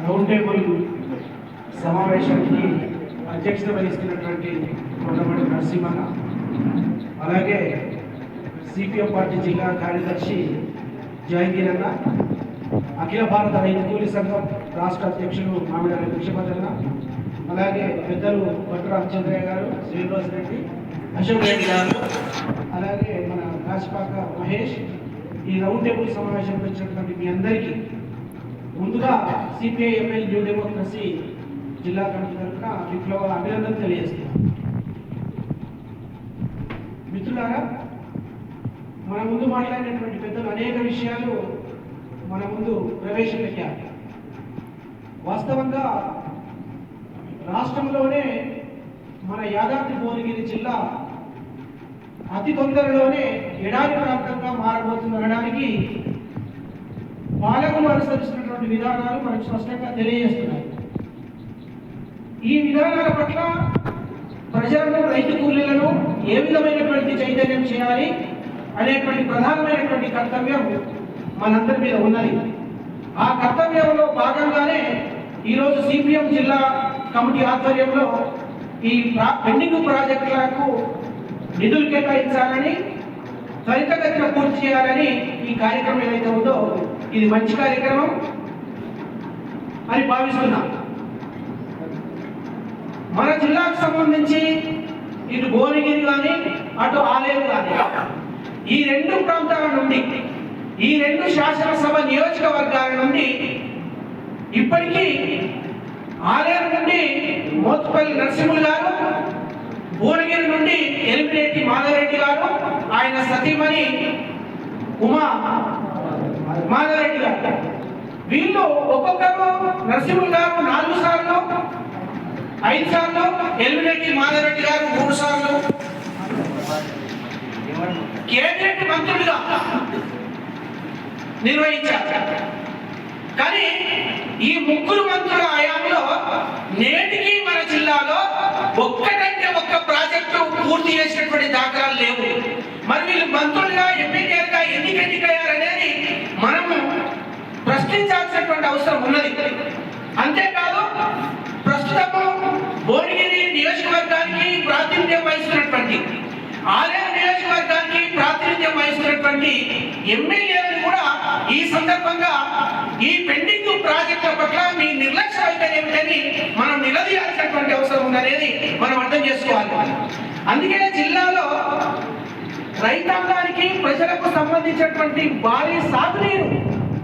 Round table సమావేశానికి అధ్యక్షత వహిస్తున్నటువంటి కొండమడి నరసింహన్న, అలాగే సిపిఎం పార్టీ జిల్లా కార్యదర్శి జయంగీర్ అన్న, అఖిల భారత రైతు కూలీ సంఘం రాష్ట్ర అధ్యక్షులు మామిడాల కృష్ణపదన్న, అలాగే పెద్దలు భట్టు రామచంద్రయ్య గారు, శ్రీనివాస్ రెడ్డి, అశోక్ రెడ్డి గారు, అలాగే మన కాశపాక మహేష్, ఈ రౌండ్ టేబుల్ సమావేశానికి వచ్చినటువంటి మీ అందరికీ ముందుగా సిపిఐ ఎంఎల్ న్యూ డెమోక్రసీ జిల్లా కమిటీ తరఫున విప్లవ అభినందనలు తెలియజేస్తున్నాం. మిత్రులారా, మన ముందు మాట్లాడినటువంటి పెద్దలు అనేక విషయాలు మన ముందు ప్రవేశపెట్టారు. వాస్తవంగా రాష్ట్రంలోనే మన యాదాద్రి భువనగిరి జిల్లా అతి తొందరలోనే ఎడారి ప్రాంతంగా మారబోతుందనడానికి పాలకులు అనుసరిస్తున్నటువంటి విధానాలు మనకు స్పష్టంగా తెలియజేస్తున్నాయి. ఈ విధానాల పట్ల ప్రజలను, రైతు కూలీలను ఏ విధమైనటువంటి చైతన్యం చేయాలి అనేటువంటి ప్రధానమైనటువంటి కర్తవ్యం మనందరి మీద ఉన్నది. ఆ కర్తవ్యంలో భాగంగానే ఈరోజు సిపిఎం జిల్లా కమిటీ ఆధ్వర్యంలో ఈ పెండింగ్ ప్రాజెక్టులకు నిధులు కేటాయించాలని, త్వరితగతిన పూర్తి చేయాలని ఈ కార్యక్రమం ఏదైతే ఉందో ఇది మంచి కార్యక్రమం అని భావిస్తున్నాం. మన జిల్లాకు సంబంధించి ఇటు భువనగిరి కానీ అటు ఆలేరు కానీ ఈ రెండు ప్రాంతాల నుండి, ఈ రెండు శాసనసభ నియోజకవర్గాల నుండి ఇప్పటికీ ఆలేరు నుండి మోత్పల్లి నరసింహులు గారు, భువనగిరి నుండి ఎలిమినేటి మాధవరెడ్డి గారు, ఆయన సతీమణి ఉమా మాధవరెడ్డి గారు, వీళ్ళు ఒక్కొక్కరు నరసింహులు గారు 4 సార్లు, 5 సార్లు, ఎలిమినేటి మాధవరెడ్డి గారు 3 సార్లు కేబినెట్ మంత్రులుగా నిర్వహించారు. కానీ ఈ ముగ్గురు మంత్రుల హయాంలో నేటికి మన జిల్లాలో ఒక్కటంటే ఒక్క ప్రాజెక్టు పూర్తి చేసినటువంటి దాఖలాలు లేవు. మరి వీళ్ళు మంత్రులుగా, ఎమ్మెల్యేలుగా ఎన్నికయ్యారనేది మనము ప్రశ్నించాల్సినటువంటి అవసరం ఉన్నది. అంతేకాదు, ప్రస్తుతము భువనగిరి నియోజకవర్గానికి ప్రాతినిధ్యం వహిస్తున్నటువంటి, ఆలేరు నియోజకవర్గానికి ప్రాతినిధ్యం వహిస్తున్నటువంటి ఎమ్మెల్యేలను కూడా ఈ సందర్భంగా ఈ పెండింగ్ ప్రాజెక్టుల పట్ల మీ నిర్లక్ష్యం అయితే ఏమిటని మనం నిలదీయాల్సినటువంటి అవసరం ఉందనేది మనం అర్థం చేసుకోవాలి. అందుకే జిల్లాలో రైతాంగానికి, ప్రజలకు సంబంధించినటువంటి భారీ సాగునీరు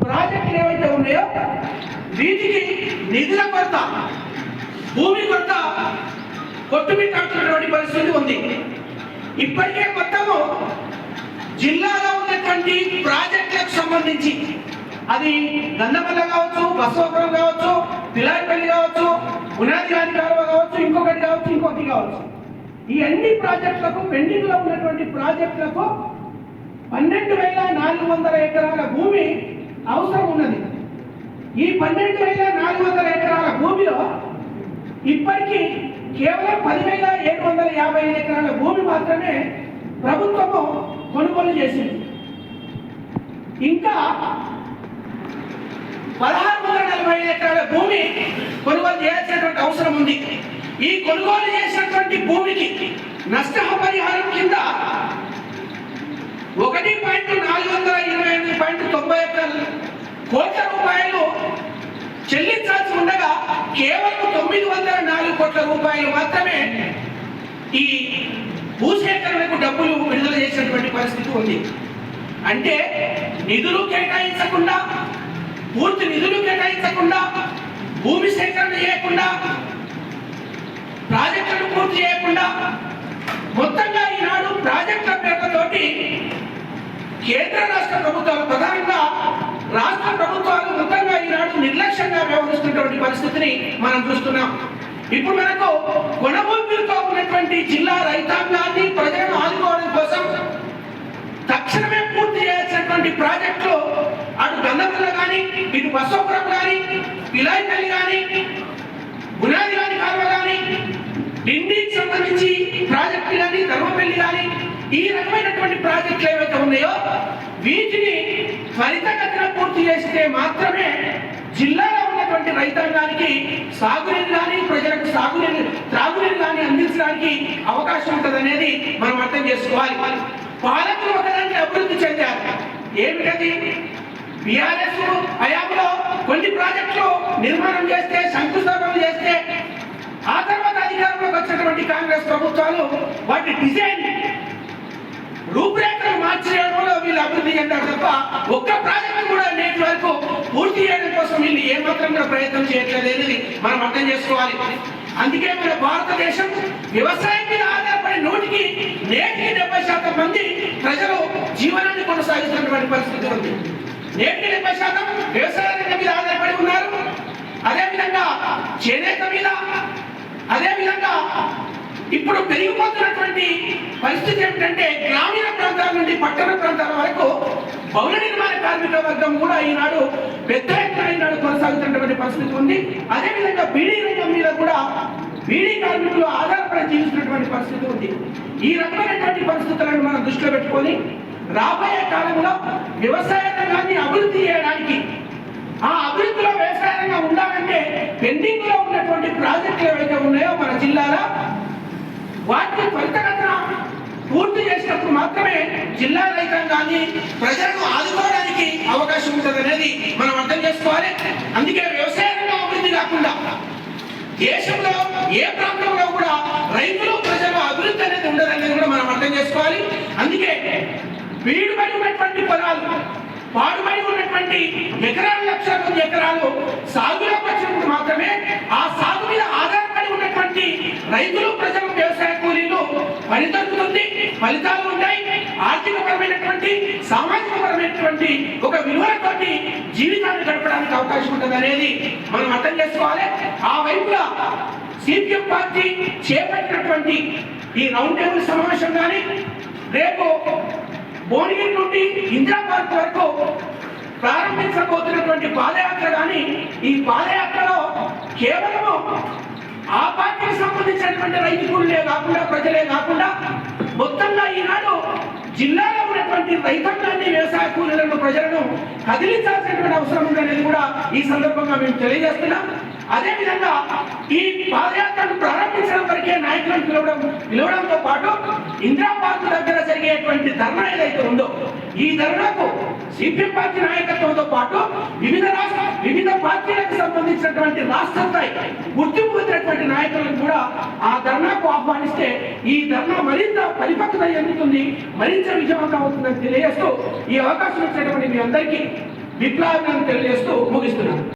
ప్రాజెక్టులు ఏవైతే ఉన్నాయో వీటికి నిధుల కొరత, భూమి కొరత కొట్టుమిట్టాడుతున్నటువంటి పరిస్థితి ఉంది. ఇప్పటికే మొత్తము జిల్లాలో ఉన్నటువంటి ప్రాజెక్టులకు సంబంధించి, అది గంధమల్ల కావచ్చు, బసవపురం కావచ్చు, పిలాయిపల్లి కావచ్చు, పునాది గారి కాలువ కావచ్చు, ఇంకొకటి కావచ్చు, ఇంకొకటి కావచ్చు, ఈ అన్ని ప్రాజెక్టులకు, పెండింగ్ లో ఉన్నటువంటి ప్రాజెక్టులకు 12,400 ఎకరాల భూమి అవసరం ఉన్నది. ఈ 12,400 ఎకరాల భూమిలో ఇప్పటికీ కేవలం 10,750 ఎకరాల భూమి మాత్రమే ప్రభుత్వము కొనుగోలు చేసింది. ఇంకా 1,640 ఎకరాల భూమి కొనుగోలు చేయాల్సినటువంటి అవసరం ఉంది. ఈ కొనుగోలు చేసినటువంటి భూమికి నష్టపరిహారం కింద 1,428.91 కోట్ల రూపాయలు చెల్లించాల్సి ఉండగా కేవలం 904 కోట్ల రూపాయలు మాత్రమే ఈ భూసేకరణకు డబ్బులు విడుదల చేసినటువంటి పరిస్థితి ఉంది. అంటే నిధులు కేటాయించకుండా, పూర్తి నిధులు కేటాయించకుండా, భూమి సేకరణ చేయకుండా, ప్రాజెక్టులను పూర్తి చేయకుండా, మొత్తంగా ఈనాడు ప్రాజెక్టుల పేర్లతోటి కేంద్ర రాష్ట్ర ప్రభుత్వాలు, ప్రధానంగా రాష్ట్ర ప్రభుత్వాలు మొత్తంగా ఈనాడు నిర్లక్ష్యంగా వ్యవహరిస్తున్నటువంటి పరిస్థితిని మనం చూస్తున్నాం. ఇప్పుడు మనకు కొనగోలుతో ఉన్నటువంటి జిల్లా రైతాంగాన్ని, ప్రజలను ఆదుకోవడం కోసం తక్షణమే పూర్తి చేయాల్సినటువంటి ప్రాజెక్టులు అటు గంధమల్ల కానీ, ఇటు బసవపురం కానీ, పిలాయిపల్లి కానీ, పునాది గారి కాలువ కానీ, డిండికి సంబంధించి ప్రాజెక్టు కానీ, ధర్మపల్లి కానీ, ఈ రకమైనటువంటి ప్రాజెక్టులు ఏవైతే ఉన్నాయో వీటిని త్వరితగతిన పూర్తి చేస్తే మాత్రమే జిల్లాలో ఉన్న ఉన్నటువంటి రైతాంగానికి సాగునీరు కానీ ప్రజలకు త్రాగునీరు కానీ అందించడానికి అవకాశం ఉంటుందనేది మనం అర్థం చేసుకోవాలి. పాలకులు ఒకదానికి అభివృద్ధి చెందారు. ఏమిటది? బీఆర్ఎస్ హయాంలో కొన్ని ప్రాజెక్టులు నిర్మాణం చేస్తే, శంకుస్థాపనలు చేస్తే, ఆ తర్వాత అధికారంలోకి వచ్చినటువంటి కాంగ్రెస్ ప్రభుత్వాలు వాటి డిజైన్ రూపురేఖలు మార్చేయడంలో వీళ్ళు అభివృద్ధి చెందారు తప్ప ఒక్క ప్రాజెక్టు కూడా నేటి వరకు పూర్తి చేయడం కోసం వీళ్ళు ఏమాత్రం కూడా ప్రయత్నం చేయట్లేదు అనేది మనం అర్థం చేసుకోవాలి. అందుకే మన భారతదేశం వ్యవసాయం మీద ఆధారపడి నేటికి 70% మంది ప్రజలు జీవనాన్ని కొనసాగిస్తున్నటువంటి పరిస్థితి ఉంది. నేటికి 70% వ్యవసాయ రంగం మీద ఆధారపడి ఉన్నారు. అదేవిధంగా చేనేత మీద, అదేవిధంగా ఇప్పుడు పెరిగిపోతున్నటువంటి పరిస్థితి ఏమిటంటే గ్రామీణ ప్రాంతాల నుండి పట్టణ ప్రాంతాల వరకు భవన నిర్మాణ కార్మిక వర్గం కూడా ఈనాడు పెద్ద ఎత్తున ఈనాడు కొనసాగుతున్నటువంటి పరిస్థితి ఉంది. అదేవిధంగా బీడీ రంగం మీద కూడా బీడీ కార్మికులు ఆధారపడి జీవిస్తున్నటువంటి పరిస్థితి ఉంది. ఈ రకమైనటువంటి పరిస్థితులను మనం దృష్టిలో పెట్టుకొని రాబోయే కాలంలో వ్యవసాయ రంగాన్ని అభివృద్ధి చేయడానికి, ఆ అభివృద్ధిలో వ్యవసాయ రంగం ఉండాలంటే పెండింగ్ లో ఉన్నటువంటి ప్రాజెక్టులు ఏవైతే ఉన్నాయో మన జిల్లాలో వాటిని త్వరితగతిన పూర్తి చేసినప్పుడు మాత్రమే జిల్లా రైతాంగాన్ని ప్రజలను ఆదుకోవడానికి అవకాశం ఉంటుంది అనేది మనం అర్థం చేసుకోవాలి. అందుకే వ్యవసాయ రంగం అభివృద్ధి కాకుండా దేశంలో ఏ ప్రాంతంలో కూడా రైతులు ప్రజలు అభివృద్ధి అనేది ఉండదనేది కూడా మనం అర్థం చేసుకోవాలి. అందుకే బీడుబడి ఉన్నటువంటి పొలాలు, పాడుబడి ఉన్నటువంటి ఎకరాలు, లక్షల కొద్ది ఎకరాలు సాగులోకి వచ్చినప్పుడు మాత్రమే ఆ సాగు మీద ఆధారపడి ఉన్నటువంటి రైతులు, ప్రజలు, వ్యవసాయ కూలీలు పని దొరుకుతుంది, ఫలితాలు ఉంటాయి, ఆర్థికపరమైనటువంటి సామాజికపరమైనటువంటి ఒక విలువలతోటి జీవితాన్ని గడపడానికి అవకాశం ఉంటుంది అనేది మనం అర్థం చేసుకోవాలి. ఆ వైపులా సిపిఎం పార్టీ చేపట్టినటువంటి ఈ రౌండ్ టేబుల్ సమావేశం కానీ, రేపు భువనగిరి నుండి ఇందిరా పార్క్ వరకు ప్రారంభించబోతున్నటువంటి పాదయాత్ర కానీ, ఈ పాదయాత్రలో కేవలము ఆ పార్టీకి సంబంధించినటువంటి రైతు కూలీలే కాకుండా, ప్రజలే కాకుండా మొత్తంగా ఈనాడు జిల్లాలో ఉన్నటువంటి రైతాంగాన్ని, వ్యవసాయ కూలీలను, ప్రజలను కదిలించాల్సినటువంటి అవసరం ఉందనేది కూడా ఈ సందర్భంగా మేము తెలియజేస్తున్నాం. అదేవిధంగా ఈ పాదయాత్రను ప్రారంభించడం వరకే నాయకులను పిలవడంతో పాటు ఇందిరా పార్క్ దగ్గర జరిగేటువంటి ధర్నా ఏదైతే ఉందో, ఈ ధర్నాకు సిపిఎం పార్టీ నాయకత్వంతో పాటు వివిధ పార్టీలకు సంబంధించినటువంటి రాష్ట్ర స్థాయి గుర్తింపు పొందినటువంటి నాయకులను కూడా ఆ ధర్నాకు ఆహ్వానిస్తే ఈ ధర్నా మరింత పరిపక్వత చెందుతుంది, మరింత విజయవంతం అవుతుందని తెలియజేస్తూ ఈ అవకాశం ఇచ్చినటువంటి మీ అందరికీ విప్లవాన్ని తెలియజేస్తూ ముగిస్తున్నాను.